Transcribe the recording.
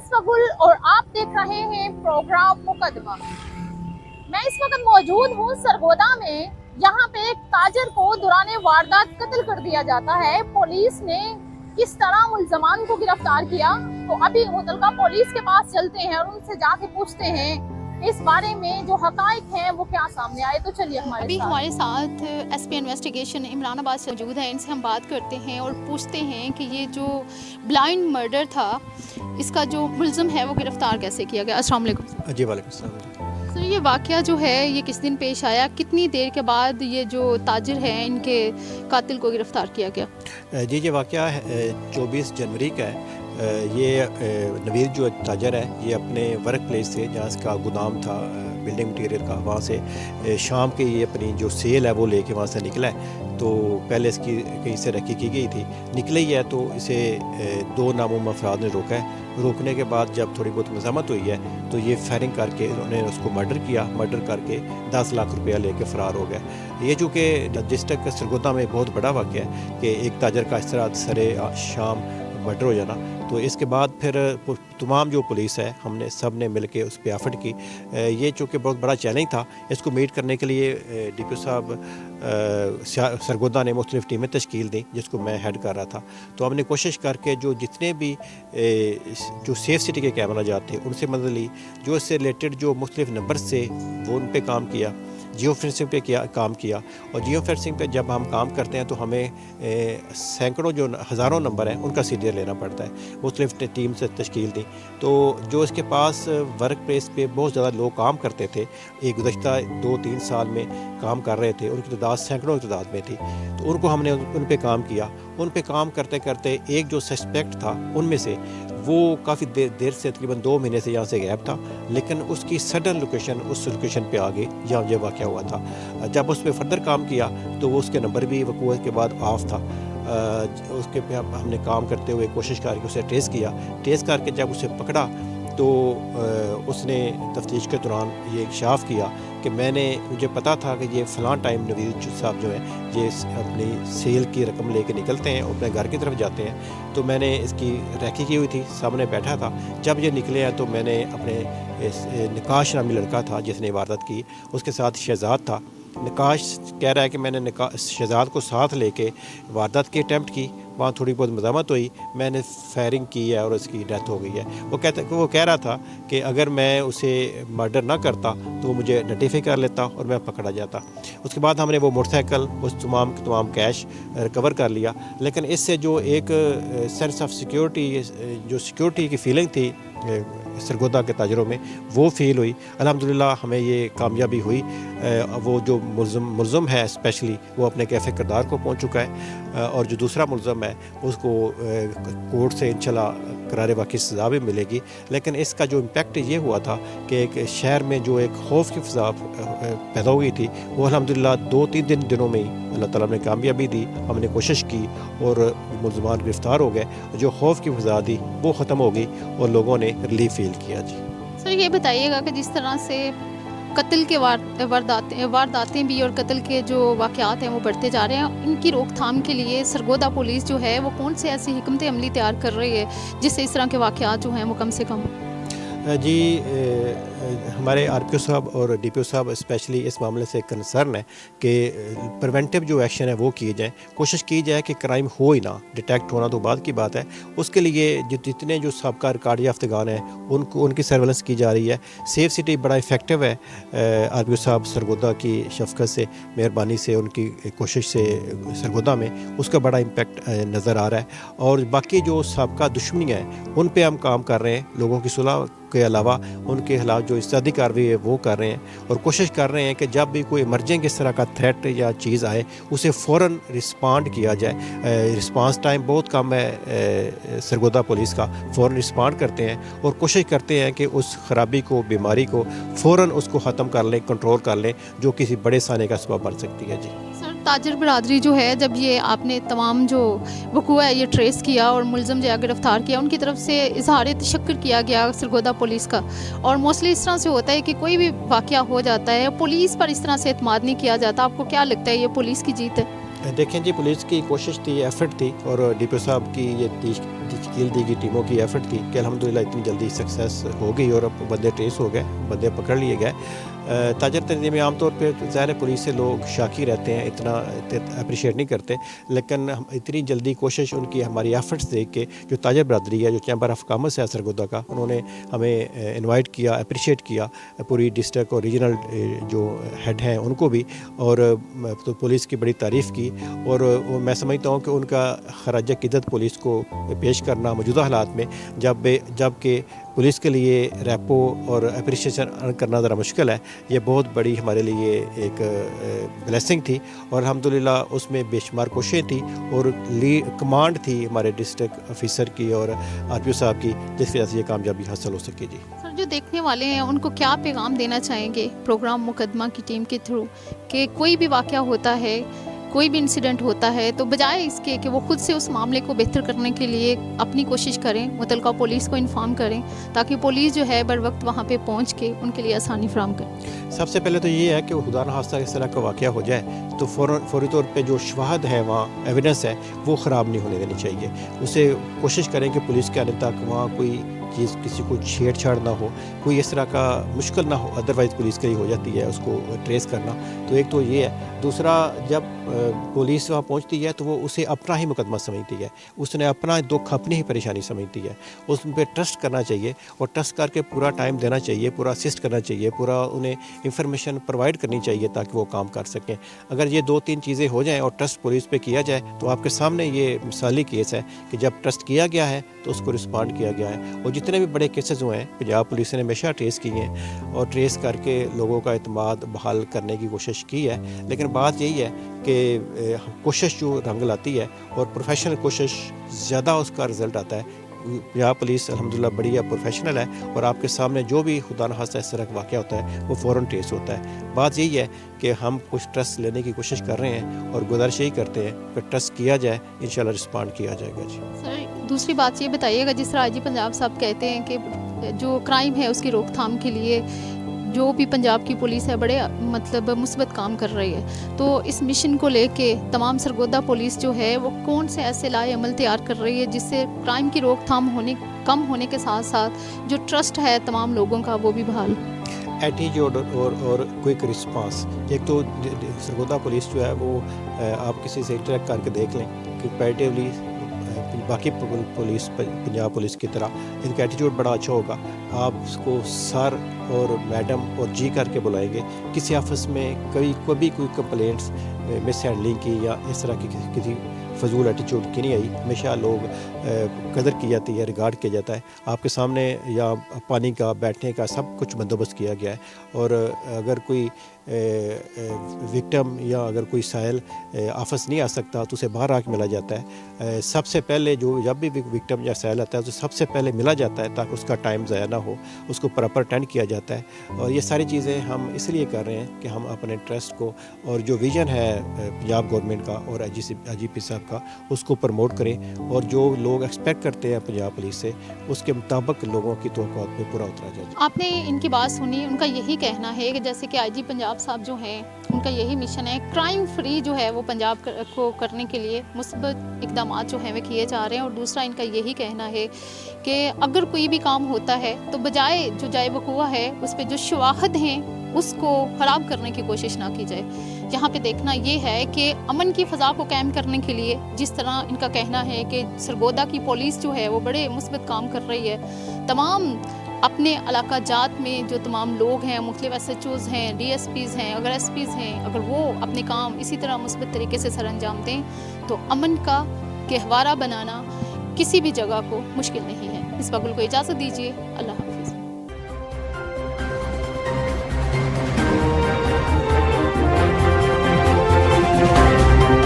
मुस्तफा गुल और आप देख रहे हैं प्रोग्राम मुकदमा। मैं इस वक्त मौजूद हूँ सरगोदा में। यहाँ पे एक ताजर को दौरान वारदात कत्ल कर दिया जाता है। पुलिस ने किस तरह मुल्जमान को गिरफ्तार किया, तो अभी मुतलका पुलिस के पास चलते हैं और उनसे जाके पूछते हैं इस बारे में जो हकाइक हैं वो क्या सामने आए। तो चलिए हमारे साथ एसपी इन्वेस्टिगेशन इमरानाबाद से मौजूद है। इनसे हम बात करते हैं और पूछते हैं कि ये जो ब्लाइंड मर्डर था, इसका जो मुल्ज़िम है वो गिरफ्तार कैसे किया गया। अस्सलाम वालेकुम। जी वालेकुम सलाम। सर, ये वाक़या जो है ये किस दिन पेश आया, कितनी देर के बाद ये जो ताजिर हैं इनके कातिल को गिरफ्तार किया गया? जी ये वाक़या 24 जनवरी का है। ये नवीर जो ताजर है, ये अपने वर्क प्लेस से, जहाँ इसका गोदाम था बिल्डिंग मटीरियल का, वहाँ से शाम के ये अपनी जो सेल है वो लेके वहाँ से निकला है। तो पहले इसकी कहीं से रखी की गई थी, निकले ही है तो इसे दो नामुम अफराद ने रोका है। रोकने के बाद जब थोड़ी बहुत मज़ामत हुई है तो ये फायरिंग करके उन्होंने उसको मर्डर किया। मर्डर करके 10 लाख रुपया लेके फ़रार हो गया। ये चूँकि डिस्ट्रिक्ट सरगोदा में बहुत बड़ा वाक़या है कि एक ताजर का इस तरह सरे शाम मर्डर हो जाना, तो इसके बाद फिर तमाम जो पुलिस है हमने सब ने मिल के उस पर एफर्ट की। ये चूँकि बहुत बड़ा चैलेंज था, इसको मीट करने के लिए DPO साहब सरगोदा ने मुख्तलिफ टीमें तश्कील दी, जिसको मैं हेड कर रहा था। तो हमने कोशिश करके जो जितने भी जो सेफ सिटी के कैमरा जाते उनसे मदद ली, जो इससे रिलेटेड जो मुख्तलिफ नंबर से वो उन पर काम किया, जियो फेंसिंग पे काम किया। और जियो फेंसिंग पे जब हम काम करते हैं तो हमें सैकड़ों जो हज़ारों नंबर हैं उनका सीरियल लेना पड़ता है। मुख्तलिफ टीम से तश्कील दी, तो जो इसके पास वर्क प्लेस पे बहुत ज़्यादा लोग काम करते थे, एक गुज़श्ता 2-3 साल में काम कर रहे थे, उनकी तादाद सैकड़ों की तादाद में थी। तो उनको हमने उन पे काम किया। उन पे काम करते करते एक जो सस्पेक्ट था उनमें से वो काफ़ी देर से तकरीबन 2 महीने से यहाँ से गायब था, लेकिन उसकी सडन लोकेशन उस लोकेशन पे आ गई जहाँ ये वाक़या हुआ था। जब उस पर फर्दर काम किया तो वो उसके नंबर भी वकूअ के बाद ऑफ था। उसके पे हमने काम करते हुए कोशिश करके उसे ट्रेस किया। ट्रेस करके जब उसे पकड़ा तो उसने तफ्तीश के दौरान ये इंकशाफ किया कि मुझे पता था कि ये फ़लाँ टाइम नवीद साहब जो हैं ये अपनी सेल की रकम लेके निकलते हैं और अपने घर की तरफ जाते हैं। तो मैंने इसकी रैकी की हुई थी, सामने बैठा था। जब ये निकले हैं तो मैंने अपने निकाश नामी लड़का था जिसने वारदात की, उसके साथ शहजाद था। निकाश कह रहा है कि मैंने शहजाद को साथ लेके वारदात की अटैम्प्ट की, वहाँ थोड़ी बहुत मज़ामत हुई, मैंने फायरिंग की है और उसकी डेथ हो गई है। वो कह रहा था कि अगर मैं उसे मर्डर ना करता तो वो मुझे नोटिफाई कर लेता और मैं पकड़ा जाता। उसके बाद हमने वो मोटरसाइकिल, उस तमाम कैश रिकवर कर लिया। लेकिन इससे जो एक सेंस ऑफ सिक्योरिटी की फीलिंग थी सरगोदा के ताजरों में, वो फील हुई। अल्हम्दुलिल्लाह हमें ये कामयाबी हुई। वो जो मुल्ज़िम है स्पेशली वो अपने कैफ़े किरदार को पहुंच चुका है, और जो दूसरा मुल्ज़िम है उसको कोर्ट से इंशाल्लाह करारे वाक़ई सज़ा भी मिलेगी। लेकिन इसका जो इम्पेक्ट ये हुआ था कि एक शहर में जो एक खौफ की फ़ज़ा पैदा हुई थी, वो अल्हम्दुलिल्लाह 2-3 दिनों में ही अल्लाह ताला ने कामयाबी दी। हमने कोशिश की और मुल्ज़िमान गिरफ़्तार हो गए। जो खौफ की फ़ज़ा थी वो ख़त्म हो गई और लोगों ने रिलीफ फील किया। जी सर, ये बताइएगा कि जिस तरह से कत्ल के वारदातें भी और कत्ल के जो वाक़यात हैं वो बढ़ते जा रहे हैं, इनकी रोकथाम के लिए सरगोदा पुलिस जो है वो कौन से ऐसी हिकमत अमली तैयार कर रही है जिससे इस तरह के वाक़यात जो हैं वो कम से कम? जी हमारे RPO साहब और DPO साहब स्पेशली इस मामले से कंसर्न है कि प्रिवेंटिव जो एक्शन है वो किए जाएँ। कोशिश की जाए कि क्राइम हो ही ना, डिटेक्ट होना तो बाद की बात है। उसके लिए जितने जो साबका रिकॉर्ड याफ्तगान हैं उनकी सर्वेलेंस की जा रही है। सेफ सिटी बड़ा इफ़ेक्टिव है। RPO साहब सरगोदा की शफ़क़त से, मेहरबानी से, उनकी कोशिश से सरगोदा में उसका बड़ा इम्पेक्ट नज़र आ रहा है। और बाकी जो साबका दुश्मनी है उन पर हम काम कर रहे हैं। लोगों की सुलह के अलावा उनके खिलाफ जो इस्तादी कार्रवाई है वो कर रहे हैं और कोशिश कर रहे हैं कि जब भी कोई इमरजेंट इस तरह का थ्रेट या चीज़ आए उसे फ़ौरन रिस्पॉन्ड किया जाए। रिस्पांस टाइम बहुत कम है सरगोदा पुलिस का, फ़ौरन रिस्पॉन्ड करते हैं और कोशिश करते हैं कि उस ख़राबी को, बीमारी को फ़ौरन उसको ख़त्म कर लें, कंट्रोल कर लें, जो किसी बड़े साने का सबब बन सकती है। जी सर, ताजर बरादरी जो है, जब ये आपने तमाम जो वक़ूआ है ये ट्रेस किया और मुल्ज़िम जो गिरफ़्तार किया, उनकी तरफ से इज़हार तशक्कुर किया गया सरगोदा पुलिस का। और मोस्टली इस तरह से होता है कि कोई भी वाक़या हो जाता है, पुलिस पर इस तरह से एतमाद नहीं किया जाता। आपको क्या लगता है ये पुलिस की जीत है? देखें जी, पुलिस की कोशिश थी, एफर्ट थी, और DPO साहब की ये तश्कील दी गई टीमों की एफर्ट थी कि अल्हम्दुलिल्लाह इतनी जल्दी सक्सेस हो गई और अब बंदे ट्रेस हो गए, बंदे पकड़ लिए गए। ताजर तंजीम में आमतौर पे ज़ाहिर पुलिस से लोग शाकी रहते हैं, इतना अप्रिशिएट नहीं करते, लेकिन इतनी जल्दी कोशिश उनकी हमारी एफर्ट्स देख के जो ताजर बरदरी है, जो चैम्बर ऑफ कॉमर्स है सरगोदा का, उन्होंने हमें इनवाइट किया, अप्रिशिएट किया, पूरी डिस्ट्रिक्ट और रीजनल जो हेड हैं उनको भी, और तो पुलिस की बड़ी तारीफ़ की। और मैं समझता हूँ कि उनका खराज क़िद्दत पुलिस को पेश करना मौजूदा हालात में, जबकि पुलिस के लिए रेपो और अप्रिशिएशन अर्न करना ज़रा मुश्किल है, ये बहुत बड़ी हमारे लिए एक ब्लेसिंग थी और अल्हम्दुलिल्लाह उसमें बेशुमार कोशिशें थी और कमांड थी हमारे डिस्ट्रिक्ट ऑफिसर की और आरपीओ साहब की, जिसकी वजह से ये कामयाबी हासिल हो सकी। जी सर, जो देखने वाले हैं उनको क्या पैगाम देना चाहेंगे प्रोग्राम मुकदमा की टीम के थ्रू कि कोई भी वाक़या होता है, कोई भी इंसिडेंट होता है, तो बजाय इसके कि वो खुद से उस मामले को बेहतर करने के लिए अपनी कोशिश करें, मुतलका पुलिस को इन्फॉर्म करें ताकि पुलिस जो है बर वक्त वहाँ पे पहुँच के उनके लिए आसानी फराहम करे। सबसे पहले तो ये है कि वो खुदा न खास्ता इस तरह का वाक़या हो जाए तो फौरी तौर पे जो शवाहद है, वहाँ एविडेंस है, वो ख़राब नहीं होने देनी चाहिए। उसे कोशिश करें कि पुलिस के आने तक वहाँ कोई चीज़, किसी को छेड़छाड़ ना हो, कोई इस तरह का मुश्किल ना हो, अदरवाइज़ पुलिस के लिए हो जाती है उसको ट्रेस करना। तो एक तो ये है। दूसरा, जब पुलिस वहाँ पहुँचती है तो वो उसे अपना ही मुकदमा समझती है, उसने अपना दुख, अपनी ही परेशानी समझती है, उस पर ट्रस्ट करना चाहिए और ट्रस्ट करके पूरा टाइम देना चाहिए, पूरा असिस्ट करना चाहिए, पूरा उन्हें इंफॉर्मेशन प्रोवाइड करनी चाहिए ताकि वो काम कर सकें। अगर ये 2-3 चीज़ें हो जाएँ और ट्रस्ट पुलिस पे किया जाए तो आपके सामने ये मिसाली केस है कि जब ट्रस्ट किया गया है तो उसको रिस्पॉन्ड किया गया है। और जितने भी बड़े केसेस हुए हैं पंजाब पुलिस ने हमेशा ट्रेस किए हैं और ट्रेस करके लोगों का एतमाद बहाल करने की कोशिश की है। लेकिन बात यही है कि कोशिश जो रंग लाती है और प्रोफेशनल कोशिश ज़्यादा उसका रिज़ल्ट आता है। पंजाब पुलिस अल्हम्दुलिल्लाह बढ़िया प्रोफेशनल है और आपके सामने जो भी खुदा न खास्ता इस तरह का वाक़या होता है वो फ़ौरन ट्रेस होता है। बात यही है कि हम कुछ ट्रस्ट लेने की कोशिश कर रहे हैं और गुजारिश यही करते हैं कि ट्रस्ट किया जाए, इंशाल्लाह रिस्पॉन्ड किया जाएगा। जी सर, दूसरी बात ये बताइएगा, जिस तरह आईजी पंजाब साहब कहते हैं कि जो क्राइम है उसकी रोकथाम के लिए जो भी पंजाब की पुलिस है बड़े मतलब मुस्बत काम कर रही है, तो इस मिशन को लेके तमाम सरगोदा पुलिस जो है वो कौन से ऐसे लाए अमल तैयार कर रही है जिससे क्राइम की रोकथाम कम होने के साथ साथ जो ट्रस्ट है तमाम लोगों का वो भी बहाल? एटीट्यूड और क्विक रिस्पांस। एक तो सरगोदा पुलिस जो है वो आप किसी से इंटरेक्ट करके देख लें कि कंपैरेटिवली बाकी पुलिस, पंजाब पुलिस की तरह इनका एटीट्यूड बड़ा अच्छा होगा। आप उसको सर और मैडम और जी करके बुलाएंगे। किसी ऑफिस में कभी कोई कंप्लेंट्स मिस हैंडलिंग की या इस तरह की किसी फजूल एटीट्यूड की नहीं आई। हमेशा लोग कदर की जाती है, रिगार्ड किया जाता है। आपके सामने या पानी का, बैठने का सब कुछ बंदोबस्त किया गया है। और अगर कोई विक्टिम या अगर कोई साइल ऑफिस नहीं आ सकता तो उसे बाहर आके मिला जाता है। सबसे पहले जब भी विक्टिम या साइल आता है तो सबसे पहले मिला जाता है ताकि उसका टाइम ज़ाया ना हो, उसको प्रॉपर अटेंड किया जाता है। और ये सारी चीज़ें हम इसलिए कर रहे हैं कि हम अपने ट्रस्ट को और जो विज़न है पंजाब गवर्नमेंट का और IGP साहब का, उसको प्रमोट करें और जो लोग एक्सपेक्ट करते हैं पंजाब पुलिस से उसके मुताबिक लोगों की तवक्कुआत पे पूरा उतरा जाए। आपने इनकी बात सुनी, उनका यही कहना है कि जैसे कि आईजी पंजाब साहब जो हैं उनका यही मिशन है, क्राइम फ्री जो है वो पंजाब को करने के लिए मुस्बत इकदाम जो हैं वे किए जा रहे हैं। और दूसरा इनका यही कहना है कि अगर कोई भी काम होता है तो बजाय जो जाए वकूआ है उस पर जो शवाहद हैं उसको ख़राब करने की कोशिश ना की जाए। यहाँ पे देखना ये है कि अमन की फ़ज़ा को कायम करने के लिए जिस तरह इनका कहना है कि सरगोदा की पुलिस जो है वो बड़े मुस्बत काम कर रही है। तमाम अपने इलाका जात में जो तमाम लोग हैं, मुख्तलिफ SHOs हैं, DSPs हैं, अगर SPs हैं, अगर वो अपने काम इसी तरह मुस्बत तरीके से सर अंजाम दें तो अमन का गहवारा बनाना किसी भी जगह को मुश्किल नहीं है। इस बगल को इजाज़त दीजिए। अल्लाह।